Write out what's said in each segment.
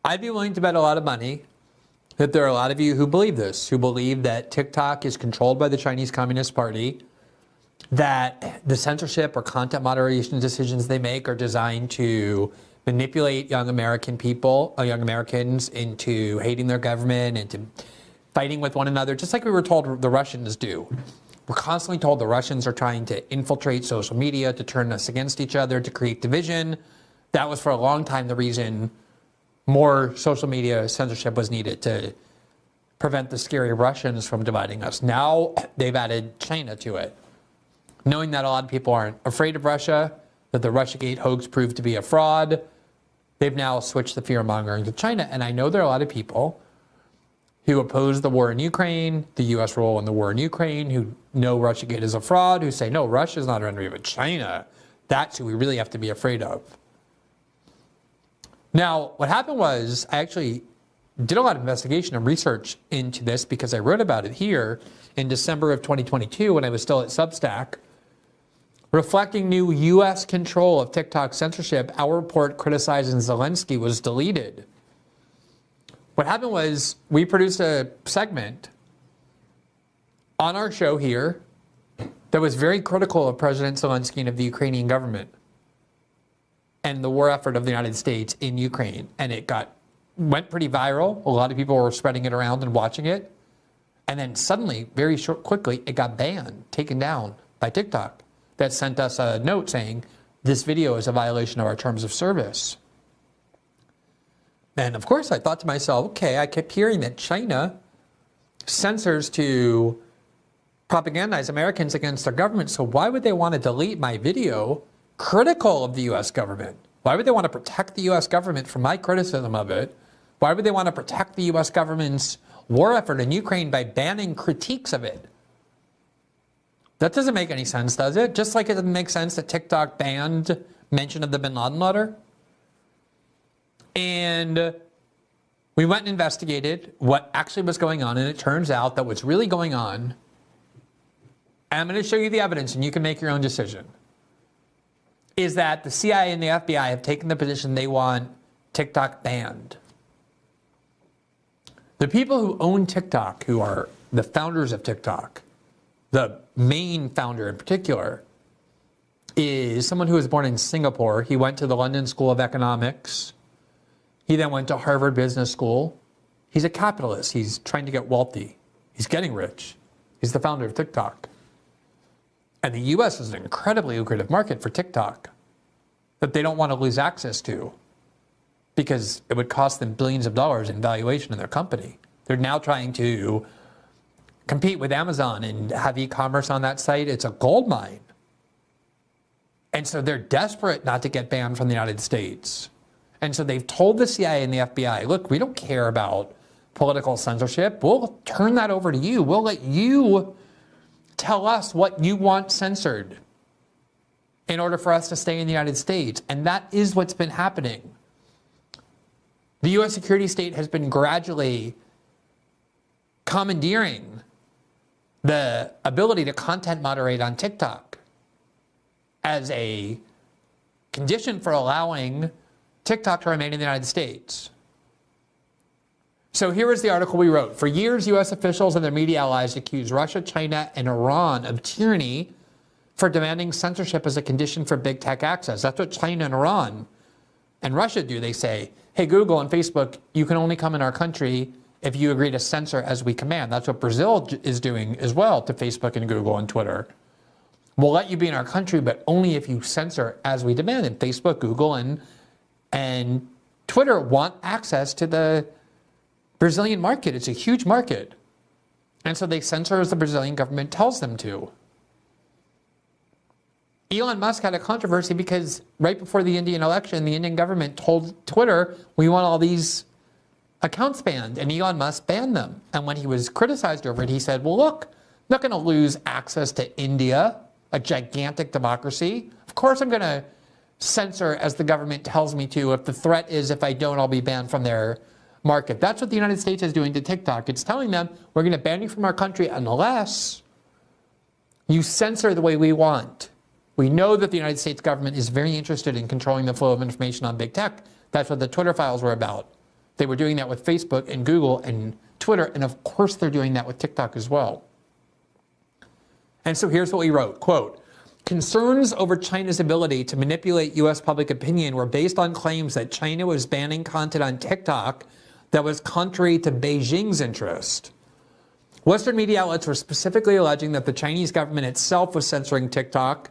I'd be willing to bet a lot of money that there are a lot of you who believe this, who believe that TikTok is controlled by the Chinese Communist Party, that the censorship or content moderation decisions they make are designed to manipulate young American people, young Americans, into hating their government, into fighting with one another, just like we were told the Russians do. We're constantly told the Russians are trying to infiltrate social media, to turn us against each other, to create division. That was for a long time the reason more social media censorship was needed to prevent the scary Russians from dividing us. Now they've added China to it. Knowing that a lot of people aren't afraid of Russia, that the Russiagate hoax proved to be a fraud, they've now switched the fear-mongering to China. And I know there are a lot of people who oppose the war in Ukraine, the U.S. role in the war in Ukraine, who know Russiagate is a fraud, who say, no, Russia's not our enemy, but China, that's who we really have to be afraid of. Now, what happened was I actually did a lot of investigation and research into this because I wrote about it here in December of 2022 when I was still at Substack. Reflecting new U.S. control of TikTok censorship, our report criticizing Zelensky was deleted. What happened was we produced a segment on our show here that was very critical of President Zelensky and of the Ukrainian government and the war effort of the United States in Ukraine. And it went pretty viral. A lot of people were spreading it around and watching it. And then suddenly, quickly, it got banned, taken down by TikTok. That sent us a note saying, this video is a violation of our terms of service. And of course, I thought to myself, okay, I kept hearing that China censors to propagandize Americans against their government, so why would they want to delete my video critical of the U.S. government? Why would they want to protect the U.S. government from my criticism of it? Why would they want to protect the U.S. government's war effort in Ukraine by banning critiques of it? That doesn't make any sense, does it? Just like it doesn't make sense that TikTok banned mention of the bin Laden letter. And we went and investigated what actually was going on, and it turns out that what's really going on, and I'm going to show you the evidence and you can make your own decision, is that the CIA and the FBI have taken the position they want TikTok banned. The people who own TikTok, who are the founders of TikTok, the main founder in particular, is someone who was born in Singapore. He went to the London School of Economics. He then went to Harvard Business School. He's a capitalist. He's trying to get wealthy. He's getting rich. He's the founder of TikTok. And the U.S. is an incredibly lucrative market for TikTok that they don't want to lose access to because it would cost them billions of dollars in valuation in their company. They're now trying to compete with Amazon and have e-commerce on that site. It's a gold mine. And so they're desperate not to get banned from the United States. And so they've told the CIA and the FBI, look, we don't care about political censorship. We'll turn that over to you. We'll let you tell us what you want censored in order for us to stay in the United States. And that is what's been happening. The U.S. security state has been gradually commandeering the ability to content moderate on TikTok as a condition for allowing TikTok to remain in the United States. So here is the article we wrote. For years, U.S. officials and their media allies accused Russia, China, and Iran of tyranny for demanding censorship as a condition for big tech access. That's what China and Iran and Russia do. They say, hey, Google and Facebook, you can only come in our country if you agree to censor as we command. That's what Brazil is doing as well to Facebook and Google and Twitter. We'll let you be in our country, but only if you censor as we demand. And Facebook, Google, and Twitter want access to the Brazilian market. It's a huge market. And so they censor as the Brazilian government tells them to. Elon Musk had a controversy because right before the Indian election, the Indian government told Twitter, we want all these accounts banned, and Elon Musk banned them. And when he was criticized over it, he said, well, look, I'm not going to lose access to India, a gigantic democracy. Of course I'm going to censor as the government tells me to. If the threat is if I don't, I'll be banned from their market. That's what the United States is doing to TikTok. It's telling them, we're going to ban you from our country unless you censor the way we want. We know that the United States government is very interested in controlling the flow of information on big tech. That's what the Twitter files were about. They were doing that with Facebook and Google and Twitter, and of course they're doing that with TikTok as well. And so here's what we wrote, quote, concerns over China's ability to manipulate U.S. public opinion were based on claims that China was banning content on TikTok that was contrary to Beijing's interest. Western media outlets were specifically alleging that the Chinese government itself was censoring TikTok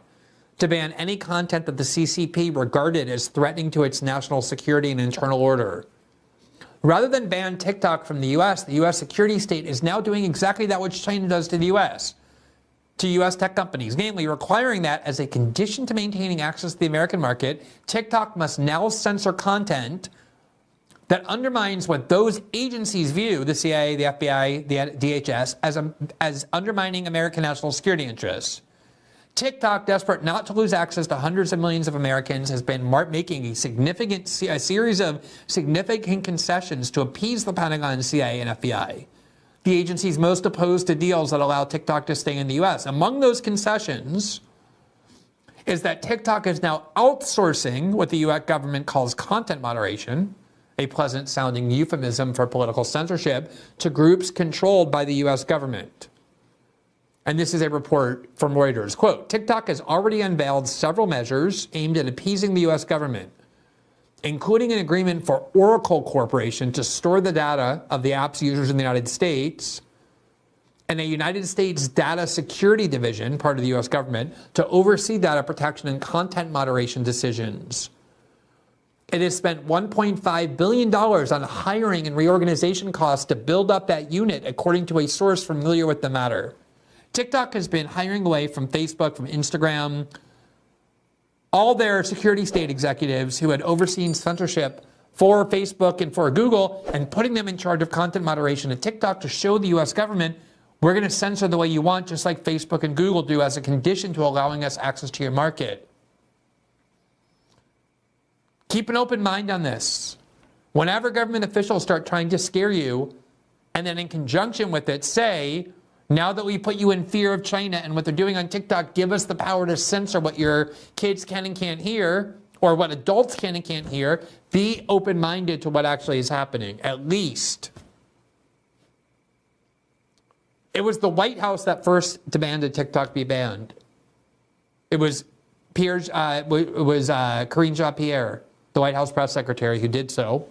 to ban any content that the CCP regarded as threatening to its national security and internal order. Rather than ban TikTok from the U.S. security state is now doing exactly that which China does to the U.S., to U.S. tech companies, namely requiring that as a condition to maintaining access to the American market, TikTok must now censor content that undermines what those agencies view, the CIA, the FBI, the DHS, as undermining American national security interests. TikTok, desperate not to lose access to hundreds of millions of Americans, has been making a series of significant concessions to appease the Pentagon, CIA, and FBI, the agencies most opposed to deals that allow TikTok to stay in the U.S. Among those concessions is that TikTok is now outsourcing what the U.S. government calls content moderation, a pleasant-sounding euphemism for political censorship, to groups controlled by the U.S. government. And this is a report from Reuters. Quote, TikTok has already unveiled several measures aimed at appeasing the U.S. government, including an agreement for Oracle Corporation to store the data of the app's users in the United States, and a United States Data Security Division, part of the U.S. government, to oversee data protection and content moderation decisions. It has spent $1.5 billion on hiring and reorganization costs to build up that unit, according to a source familiar with the matter. TikTok has been hiring away from Facebook, from Instagram, all their security state executives who had overseen censorship for Facebook and for Google, and putting them in charge of content moderation at TikTok to show the U.S. government, we're going to censor the way you want, just like Facebook and Google do, as a condition to allowing us access to your market. Keep an open mind on this. Whenever government officials start trying to scare you, and then in conjunction with it say, now that we put you in fear of China and what they're doing on TikTok, give us the power to censor what your kids can and can't hear, or what adults can and can't hear, be open-minded to what actually is happening, at least. It was the White House that first demanded TikTok be banned. It was Karine Jean-Pierre, the White House press secretary, who did so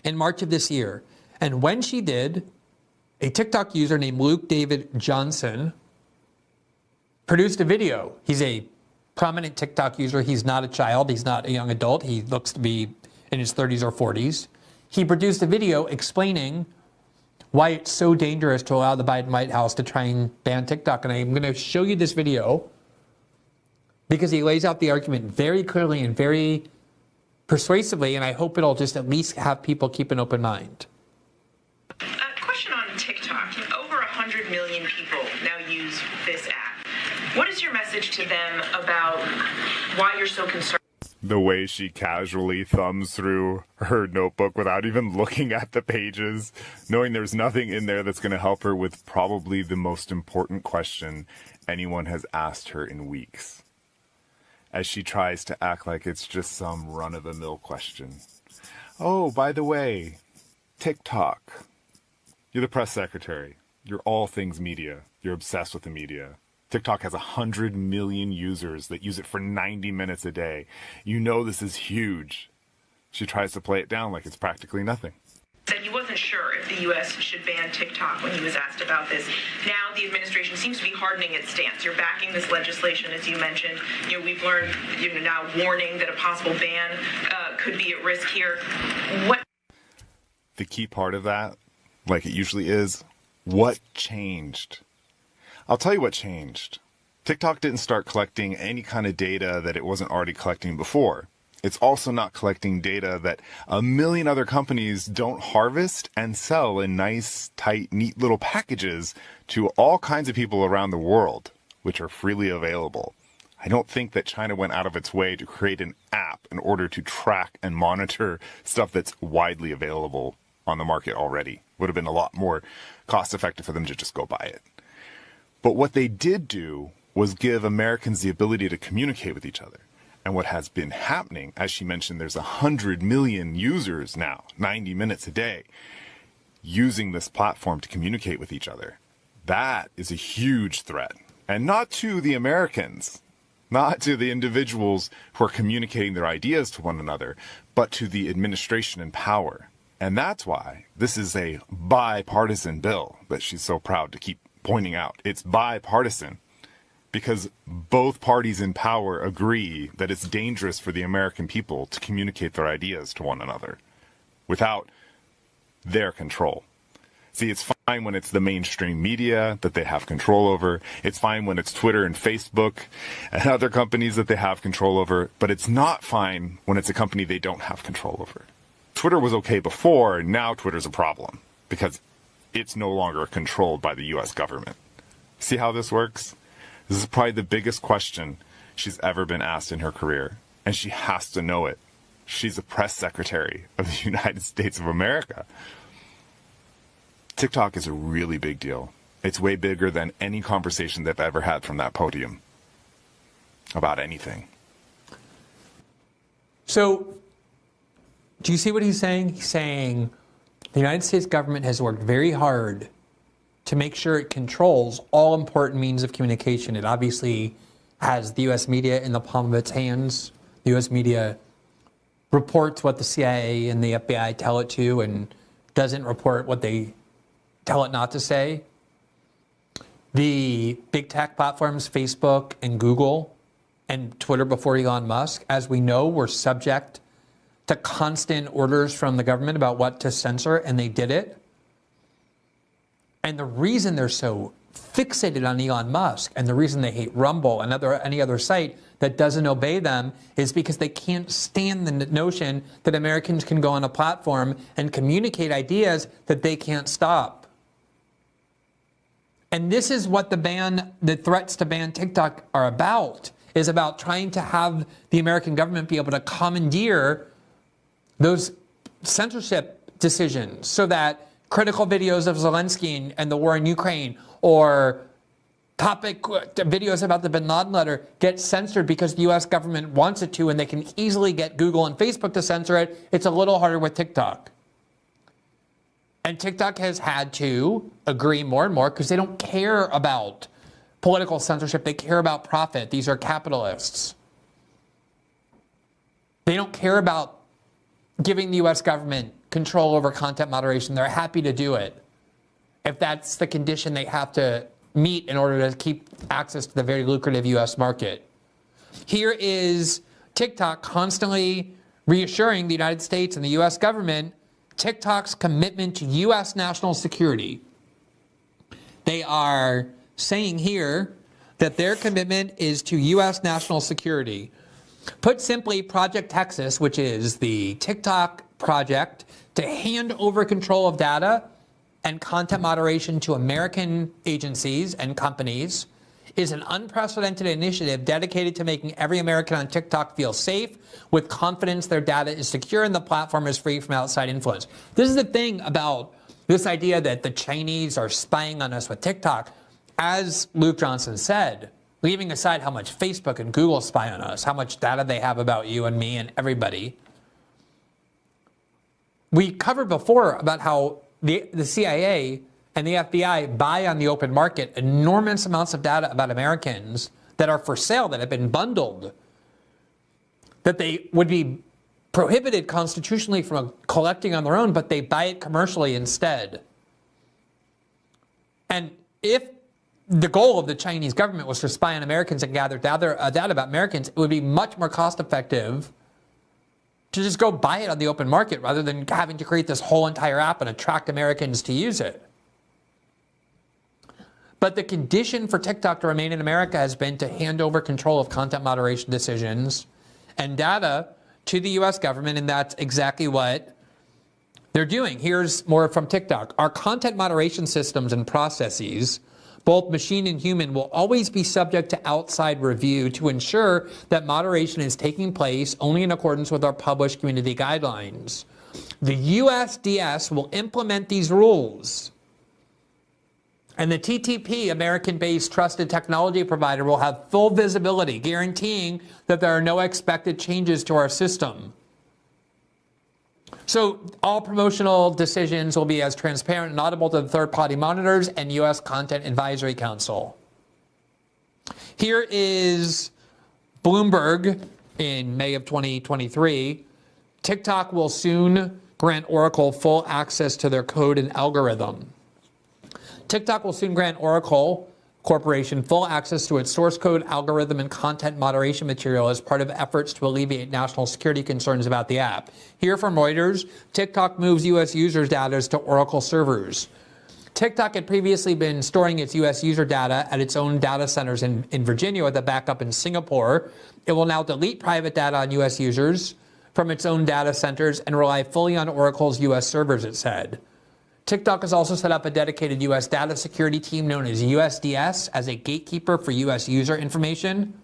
in March of this year. And when she did, a TikTok user named Luke David Johnson produced a video. He's a prominent TikTok user. He's not a child. He's not a young adult. He looks to be in his 30s or 40s. He produced a video explaining why it's so dangerous to allow the Biden White House to try and ban TikTok. And I'm going to show you this video because he lays out the argument very clearly and very persuasively, and I hope it'll just at least have people keep an open mind. Question on TikTok. Over 100 million people now use this app. What is your message to them about why you're so concerned? The way she casually thumbs through her notebook without even looking at the pages, knowing there's nothing in there that's going to help her with probably the most important question anyone has asked her in weeks, as she tries to act like it's just some run-of-the-mill question. Oh, by the way, TikTok. You're the press secretary. You're all things media. You're obsessed with the media. TikTok has 100 million users that use it for 90 minutes a day. You know this is huge. She tries to play it down like it's practically nothing. That he wasn't sure if the U.S. should ban TikTok when he was asked about this. Now the administration seems to be hardening its stance. You're backing this legislation, as you mentioned. We've learned, now warning that a possible ban could be at risk here. What? The key part of that, like it usually is, what changed? I'll tell you what changed. TikTok didn't start collecting any kind of data that it wasn't already collecting before. It's also not collecting data that a million other companies don't harvest and sell in nice, tight, neat little packages to all kinds of people around the world, which are freely available. I don't think that China went out of its way to create an app in order to track and monitor stuff that's widely available on the market already. Would have been a lot more cost effective for them to just go buy it. But what they did do was give Americans the ability to communicate with each other. And what has been happening, as she mentioned, there's 100 million users now, 90 minutes a day, using this platform to communicate with each other. That is a huge threat. And not to the Americans, not to the individuals who are communicating their ideas to one another, but to the administration in power. And that's why this is a bipartisan bill that she's so proud to keep pointing out. It's bipartisan because both parties in power agree that it's dangerous for the American people to communicate their ideas to one another without their control. See, it's fine when it's the mainstream media that they have control over. It's fine when it's Twitter and Facebook and other companies that they have control over. But it's not fine when it's a company they don't have control over. Twitter was okay before, and now Twitter's a problem because it's no longer controlled by the U.S. government. See how this works? This is probably the biggest question she's ever been asked in her career, and she has to know it. She's the press secretary of the United States of America. TikTok is a really big deal. It's way bigger than any conversation they've ever had from that podium about anything. So, do you see what he's saying? He's saying the United States government has worked very hard to make sure it controls all important means of communication. It obviously has the U.S. media in the palm of its hands. The U.S. media reports what the CIA and the FBI tell it to and doesn't report what they tell it not to say. The big tech platforms, Facebook and Google and Twitter before Elon Musk, as we know, were subject to constant orders from the government about what to censor, and they did it. And the reason they're so fixated on Elon Musk and the reason they hate Rumble and any other site that doesn't obey them is because they can't stand the notion that Americans can go on a platform and communicate ideas that they can't stop. And this is what the threats to ban TikTok are about, is about trying to have the American government be able to commandeer those censorship decisions so that critical videos of Zelensky and the war in Ukraine or topic videos about the bin Laden letter get censored because the U.S. government wants it to, and they can easily get Google and Facebook to censor it. It's a little harder with TikTok. And TikTok has had to agree more and more because they don't care about political censorship. They care about profit. These are capitalists. They don't care about giving the U.S. government control over content moderation. They're happy to do it if that's the condition they have to meet in order to keep access to the very lucrative U.S. market. Here is TikTok constantly reassuring the United States and the U.S. government TikTok's commitment to U.S. national security. They are saying here that their commitment is to U.S. national security. Put simply, Project Texas, which is the TikTok project to hand over control of data and content moderation to American agencies and companies, is an unprecedented initiative dedicated to making every American on TikTok feel safe with confidence their data is secure and the platform is free from outside influence. This is the thing about this idea that the Chinese are spying on us with TikTok. As Luke Johnson said, leaving aside how much Facebook and Google spy on us, how much data they have about you and me and everybody, we covered before about how the CIA and the FBI buy on the open market enormous amounts of data about Americans that are for sale, that have been bundled, that they would be prohibited constitutionally from collecting on their own, but they buy it commercially instead. And if the goal of the Chinese government was to spy on Americans and gather data about Americans, it would be much more cost effective to just go buy it on the open market rather than having to create this whole entire app and attract Americans to use it. But the condition for TikTok to remain in America has been to hand over control of content moderation decisions and data to the U.S. government, and that's exactly what they're doing. Here's more from TikTok. Our content moderation systems and processes, both machine and human, will always be subject to outside review to ensure that moderation is taking place only in accordance with our published community guidelines. The USDS will implement these rules And the TTP, American-based trusted technology provider, will have full visibility, guaranteeing that there are no expected changes to our system. So all promotional decisions will be as transparent and audible to the third-party monitors and U.S. Content Advisory Council. Here is Bloomberg in May of 2023. TikTok will soon grant Oracle full access to their code and algorithm. TikTok will soon grant Oracle Corporation full access to its source code, algorithm, and content moderation material as part of efforts to alleviate national security concerns about the app. Here from Reuters, TikTok moves U.S. users' data to Oracle servers. TikTok had previously been storing its U.S. user data at its own data centers in Virginia with a backup in Singapore. It will now delete private data on U.S. users from its own data centers and rely fully on Oracle's U.S. servers, it said. TikTok has also set up a dedicated U.S. data security team known as USDS as a gatekeeper for U.S. user information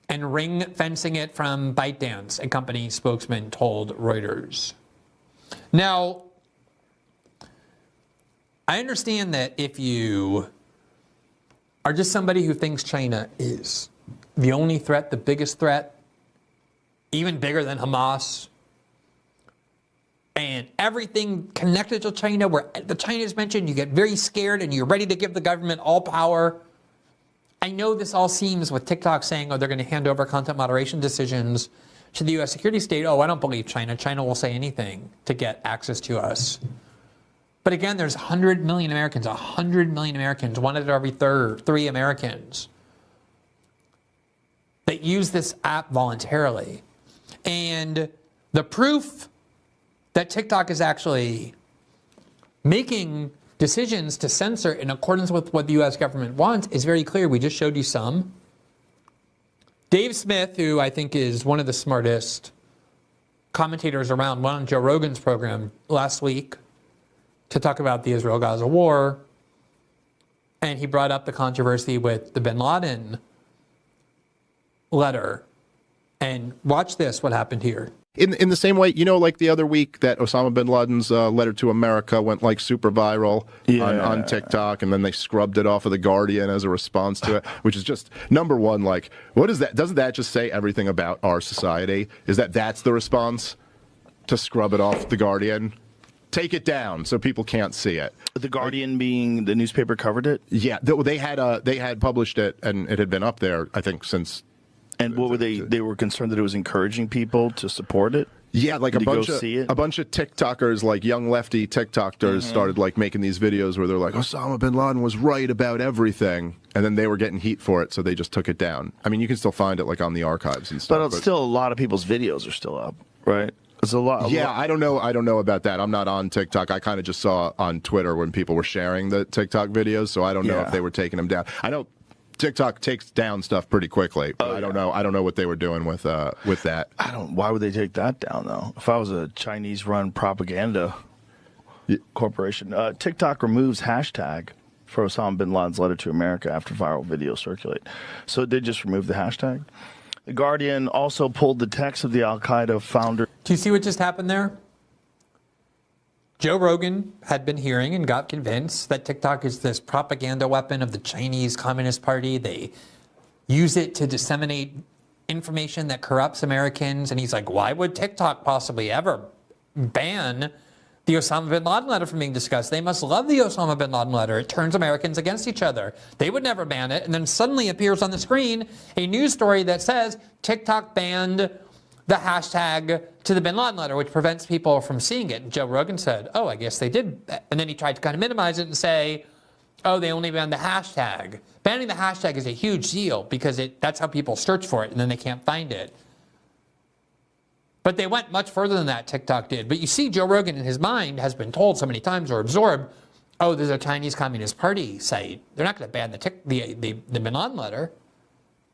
and ring-fencing it from ByteDance, a company spokesman told Reuters. Now, I understand that if you are just somebody who thinks China is the only threat, the biggest threat, even bigger than Hamas, and everything connected to China, where the China is mentioned, you get very scared and you're ready to give the government all power. I know this all seems with TikTok saying, oh, they're going to hand over content moderation decisions to the U.S. security state. Oh, I don't believe China. China will say anything to get access to us. But again, there's 100 million Americans, 100 million Americans, one out of every three Americans that use this app voluntarily. And the proof that TikTok is actually making decisions to censor in accordance with what the U.S. government wants is very clear. We just showed you some. Dave Smith, who I think is one of the smartest commentators around, went on Joe Rogan's program last week to talk about the Israel-Gaza war, and he brought up the controversy with the bin Laden letter. And watch this, what happened here. In the same way, you know, like the other week that Osama bin Laden's letter to America went like super viral on TikTok, and then they scrubbed it off of The Guardian as a response to it, which is just, number one, like, what is that? Doesn't that just say everything about our society? Is that's the response? To scrub it off The Guardian? Take it down so people can't see it. The Guardian being the newspaper covered it? Yeah, they had published it, and it had been up there, I think, since... And what were they? They were concerned that it was encouraging people to support it. Yeah, like a bunch of TikTokers, like young lefty TikTokers, started like making these videos where they're like, Osama bin Laden was right about everything, and then they were getting heat for it, so they just took it down. I mean, you can still find it like on the archives and stuff. But still, a lot of people's videos are still up, right? It's a lot. I don't know. I don't know about that. I'm not on TikTok. I kind of just saw on Twitter when people were sharing the TikTok videos, so I don't know if they were taking them down. I know TikTok takes down stuff pretty quickly, but I don't know. I don't know what they were doing with that. Why would they take that down though? If I was a Chinese-run propaganda corporation, TikTok removes hashtag for Osama bin Laden's letter to America after viral videos circulate. So they just removed the hashtag. The Guardian also pulled the text of the Al-Qaeda founder. Do you see what just happened there? Joe Rogan had been hearing and got convinced that TikTok is this propaganda weapon of the Chinese Communist Party. They use it to disseminate information that corrupts Americans. And he's like, why would TikTok possibly ever ban the Osama bin Laden letter from being discussed? They must love the Osama bin Laden letter. It turns Americans against each other. They would never ban it. And then suddenly appears on the screen a news story that says TikTok banned the hashtag to the bin Laden letter, which prevents people from seeing it. And Joe Rogan said, oh, I guess they did. And then he tried to kind of minimize it and say, oh, they only banned the hashtag. Banning the hashtag is a huge deal because that's how people search for it, and then they can't find it. But they went much further than that, TikTok did. But you see, Joe Rogan in his mind has been told so many times or absorbed, oh, there's a Chinese Communist Party site. They're not going to ban the bin Laden letter.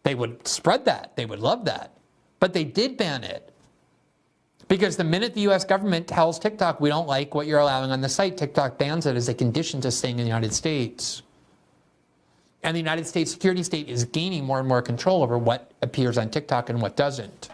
They would spread that. They would love that. But they did ban it. Because the minute the U.S. government tells TikTok, we don't like what you're allowing on the site, TikTok bans it as a condition to staying in the United States. And the United States security state is gaining more and more control over what appears on TikTok and what doesn't.